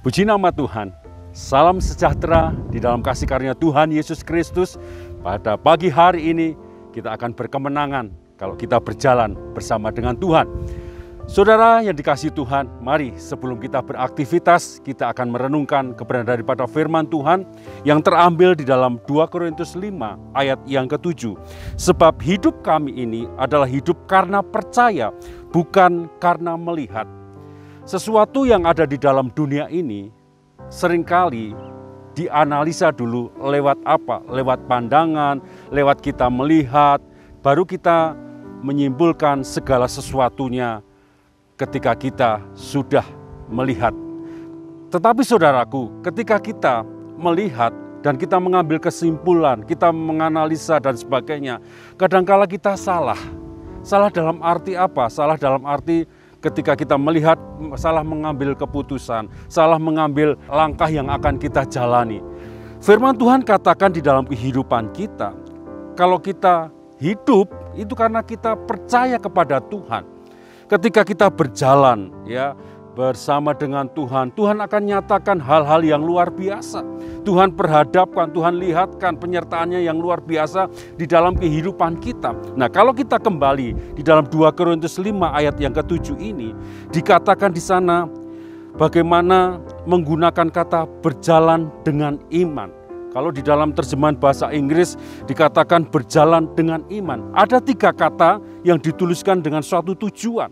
Puji nama Tuhan, salam sejahtera di dalam kasih karunia Tuhan Yesus Kristus. Pada pagi hari ini kita akan berkemenangan kalau kita berjalan bersama dengan Tuhan. Saudara yang dikasihi Tuhan, mari sebelum kita beraktivitas, kita akan merenungkan kebenaran daripada firman Tuhan yang terambil di dalam 2 Korintus 5 ayat yang ke-7. Sebab hidup kami ini adalah hidup karena percaya, bukan karena melihat. Sesuatu yang ada di dalam dunia ini seringkali dianalisa dulu lewat apa? Lewat pandangan, lewat kita melihat, baru kita menyimpulkan segala sesuatunya ketika kita sudah melihat. Tetapi saudaraku, ketika kita melihat dan kita mengambil kesimpulan, kita menganalisa dan sebagainya, kadangkala kita salah. Salah dalam arti apa? Salah dalam arti ketika kita melihat, salah mengambil keputusan, salah mengambil langkah yang akan kita jalani. Firman Tuhan katakan di dalam kehidupan kita, kalau kita hidup itu karena kita percaya kepada Tuhan. Ketika kita berjalan bersama dengan Tuhan, Tuhan akan nyatakan hal-hal yang luar biasa. Tuhan perhadapkan, Tuhan lihatkan penyertaannya yang luar biasa di dalam kehidupan kita. Nah, kalau kita kembali di dalam 2 Korintus 5 ayat yang ke-7 ini, dikatakan di sana bagaimana menggunakan kata berjalan dengan iman. Kalau di dalam terjemahan bahasa Inggris dikatakan berjalan dengan iman. Ada 3 kata yang dituliskan dengan suatu tujuan.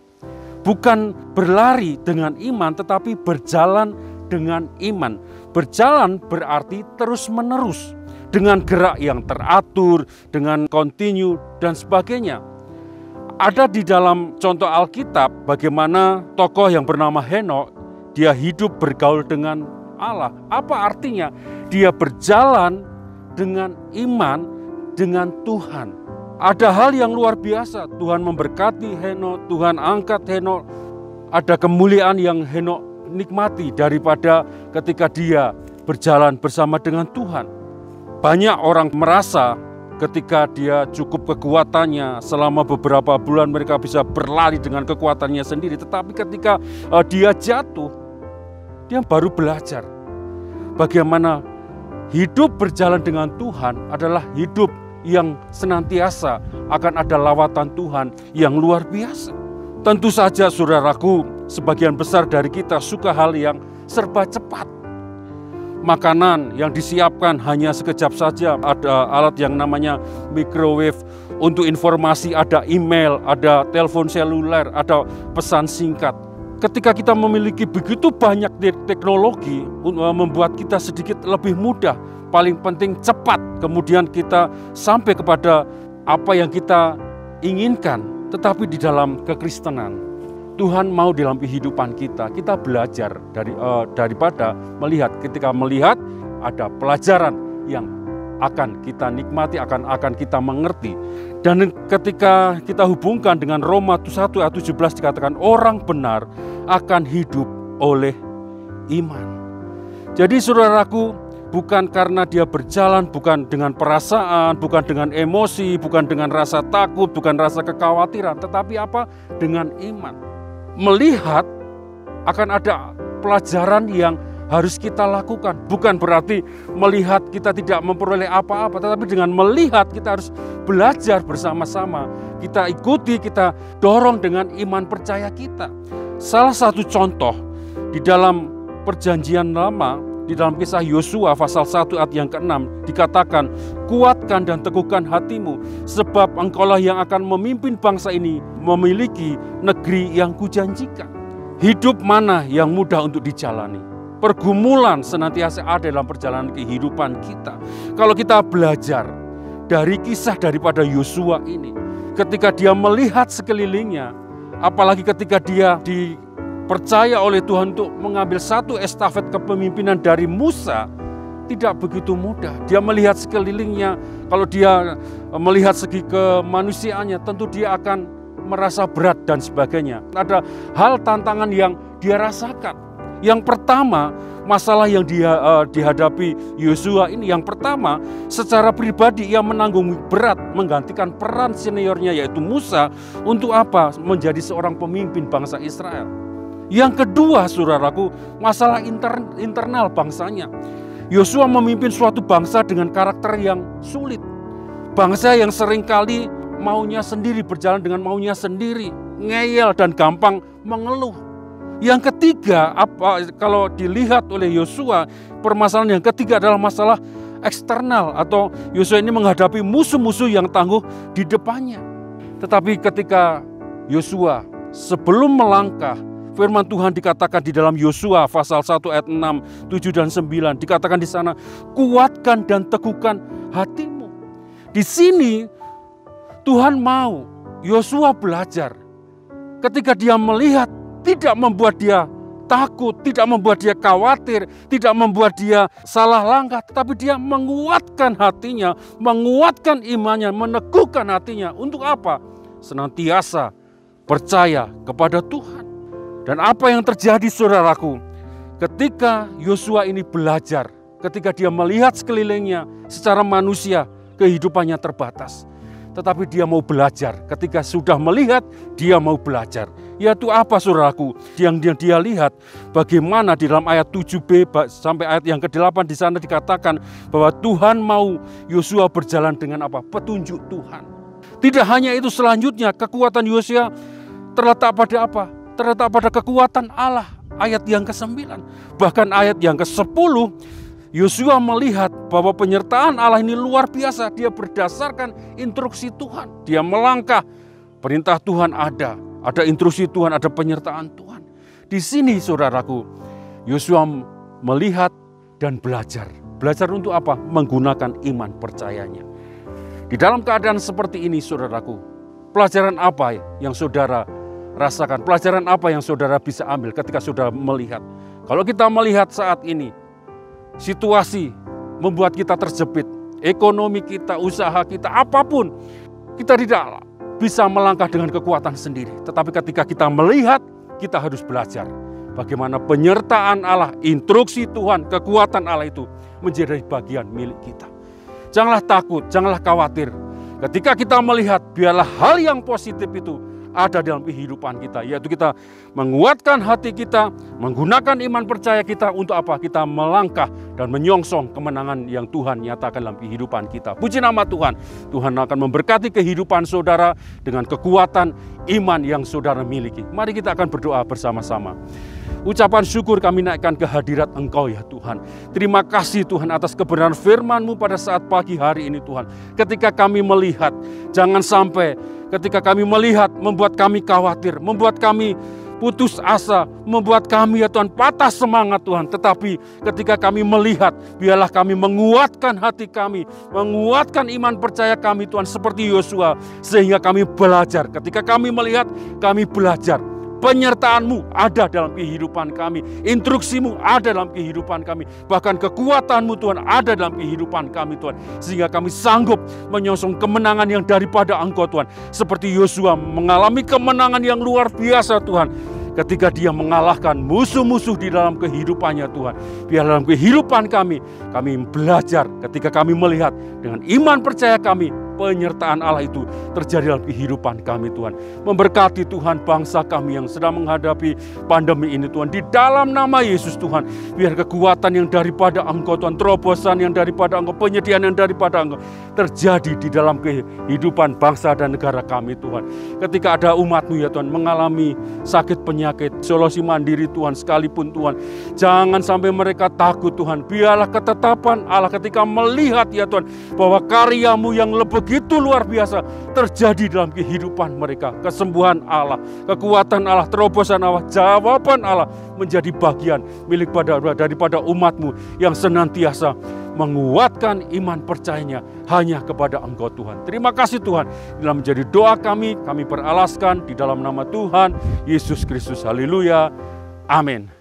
Bukan berlari dengan iman, tetapi berjalan dengan iman. Berjalan berarti terus-menerus, dengan gerak yang teratur, dengan continue, dan sebagainya. Ada di dalam contoh Alkitab bagaimana tokoh yang bernama Henokh, dia hidup bergaul dengan Allah. Apa artinya? Dia berjalan dengan iman dengan Tuhan. Ada hal yang luar biasa, Tuhan memberkati Henokh, Tuhan angkat Henokh. Ada kemuliaan yang Henokh nikmati daripada ketika dia berjalan bersama dengan Tuhan. Banyak orang merasa ketika dia cukup kekuatannya, selama beberapa bulan mereka bisa berlari dengan kekuatannya sendiri. Tetapi ketika dia jatuh, dia baru belajar bagaimana hidup berjalan dengan Tuhan adalah hidup yang senantiasa akan ada lawatan Tuhan yang luar biasa. Tentu saja saudaraku, sebagian besar dari kita suka hal yang serba cepat. Makanan yang disiapkan hanya sekejap saja, ada alat yang namanya microwave, untuk informasi ada email, ada telepon seluler, ada pesan singkat. Ketika kita memiliki begitu banyak teknologi, membuat kita sedikit lebih mudah. Paling penting cepat, kemudian kita sampai kepada apa yang kita inginkan. Tetapi di dalam kekristenan, Tuhan mau dalam kehidupan kita belajar daripada melihat. Ketika melihat, ada pelajaran yang akan kita nikmati, akan kita mengerti. Dan ketika kita hubungkan dengan Roma 1 ayat 17 dikatakan orang benar akan hidup oleh iman. Jadi saudaraku, bukan karena dia berjalan, bukan dengan perasaan, bukan dengan emosi, bukan dengan rasa takut, bukan rasa kekhawatiran, tetapi apa? Dengan iman. Melihat akan ada pelajaran yang harus kita lakukan. Bukan berarti melihat kita tidak memperoleh apa-apa, tetapi dengan melihat kita harus belajar bersama-sama. Kita ikuti, kita dorong dengan iman percaya kita. Salah satu contoh di dalam Perjanjian Lama, di dalam kisah Yosua pasal 1 ayat yang ke-6 dikatakan, kuatkan dan teguhkan hatimu, sebab engkaulah yang akan memimpin bangsa ini memiliki negeri yang kujanjikan. Hidup mana yang mudah untuk dijalani? Pergumulan senantiasa ada dalam perjalanan kehidupan kita. Kalau kita belajar dari kisah daripada Yosua ini, ketika dia melihat sekelilingnya, apalagi ketika dia dipercaya oleh Tuhan untuk mengambil satu estafet kepemimpinan dari Musa, tidak begitu mudah. Dia melihat sekelilingnya, kalau dia melihat segi kemanusiaannya, tentu dia akan merasa berat dan sebagainya. Ada hal tantangan yang dia rasakan. Yang pertama, masalah yang dihadapi Yosua ini, yang pertama, secara pribadi ia menanggung berat menggantikan peran seniornya yaitu Musa untuk apa? Menjadi seorang pemimpin bangsa Israel. Yang kedua, saudaraku, masalah internal bangsanya. Yosua memimpin suatu bangsa dengan karakter yang sulit. Bangsa yang seringkali maunya sendiri, berjalan dengan maunya sendiri, ngeyel dan gampang mengeluh. Yang ketiga, kalau dilihat oleh Yosua, permasalahan yang ketiga adalah masalah eksternal, atau Yosua ini menghadapi musuh-musuh yang tangguh di depannya. Tetapi ketika Yosua sebelum melangkah, firman Tuhan dikatakan di dalam Yosua pasal 1 ayat 6, 7 dan 9, dikatakan di sana, kuatkan dan teguhkan hatimu. Di sini Tuhan mau Yosua belajar. Ketika dia melihat, tidak membuat dia takut, tidak membuat dia khawatir, tidak membuat dia salah langkah, tetapi dia menguatkan hatinya, menguatkan imannya, meneguhkan hatinya. Untuk apa? Senantiasa percaya kepada Tuhan. Dan apa yang terjadi, saudaraku, ketika Yosua ini belajar, ketika dia melihat sekelilingnya secara manusia, kehidupannya terbatas. Tetapi dia mau belajar. Ketika sudah melihat, dia mau belajar. Yaitu apa, saudaraku? Yang dia lihat bagaimana di dalam ayat 7b sampai ayat yang ke-8 di sana dikatakan bahwa Tuhan mau Yosua berjalan dengan apa? Petunjuk Tuhan. Tidak hanya itu, selanjutnya kekuatan Yosua terletak pada apa? Terletak pada kekuatan Allah. Ayat yang ke-9. Bahkan ayat yang ke-10, Yosua melihat bahwa penyertaan Allah ini luar biasa. Dia berdasarkan instruksi Tuhan. Dia melangkah, perintah Tuhan ada instruksi Tuhan, ada penyertaan Tuhan. Di sini, saudaraku, Yosua melihat dan belajar. Belajar untuk apa? Menggunakan iman percayanya. Di dalam keadaan seperti ini, saudaraku, pelajaran apa yang saudara rasakan? Pelajaran apa yang saudara bisa ambil ketika saudara melihat? Kalau kita melihat saat ini, situasi membuat kita terjepit, ekonomi kita, usaha kita, apapun, kita tidak bisa melangkah dengan kekuatan sendiri. Tetapi ketika kita melihat, kita harus belajar bagaimana penyertaan Allah, instruksi Tuhan, kekuatan Allah itu menjadi bagian milik kita. Janganlah takut, janganlah khawatir. Ketika kita melihat, biarlah hal yang positif itu ada dalam kehidupan kita, yaitu kita menguatkan hati kita, menggunakan iman percaya kita untuk apa? Kita melangkah dan menyongsong kemenangan yang Tuhan nyatakan dalam kehidupan kita. Puji nama Tuhan. Tuhan akan memberkati kehidupan saudara dengan kekuatan iman yang saudara miliki. Mari kita akan berdoa bersama-sama. Ucapan syukur kami naikkan ke hadirat Engkau ya Tuhan. Terima kasih Tuhan atas kebenaran firman-Mu pada saat pagi hari ini Tuhan. Ketika kami melihat, jangan sampai ketika kami melihat membuat kami khawatir, membuat kami putus asa, membuat kami ya Tuhan patah semangat Tuhan. Tetapi ketika kami melihat, biarlah kami menguatkan hati kami, menguatkan iman percaya kami Tuhan seperti Yosua. Sehingga kami belajar, ketika kami melihat, kami belajar. Penyertaan-Mu ada dalam kehidupan kami. Instruksi-Mu ada dalam kehidupan kami. Bahkan kekuatan-Mu Tuhan ada dalam kehidupan kami Tuhan. Sehingga kami sanggup menyongsong kemenangan yang daripada Engkau Tuhan. Seperti Yosua mengalami kemenangan yang luar biasa Tuhan. Ketika dia mengalahkan musuh-musuh di dalam kehidupannya Tuhan. Biar dalam kehidupan kami belajar ketika kami melihat dengan iman percaya kami. Penyertaan Allah itu terjadi dalam kehidupan kami Tuhan. Memberkati Tuhan bangsa kami yang sedang menghadapi pandemi ini Tuhan. Di dalam nama Yesus Tuhan. Biar kekuatan yang daripada Engkau Tuhan. Terobosan yang daripada Engkau. Penyediaan yang daripada Engkau. Terjadi di dalam kehidupan bangsa dan negara kami Tuhan. Ketika ada umat-Mu ya Tuhan mengalami sakit penyakit. Isolasi mandiri Tuhan sekalipun Tuhan. Jangan sampai mereka takut Tuhan. Biarlah ketetapan Allah ketika melihat ya Tuhan. Bahwa karya-Mu yang begitu luar biasa terjadi dalam kehidupan mereka. Kesembuhan Allah, kekuatan Allah, terobosan Allah, jawaban Allah menjadi bagian milik daripada umat-Mu yang senantiasa menguatkan iman percayanya hanya kepada Engkau Tuhan. Terima kasih Tuhan. Dalam menjadi doa kami beralaskan di dalam nama Tuhan Yesus Kristus. Haleluya. Amin.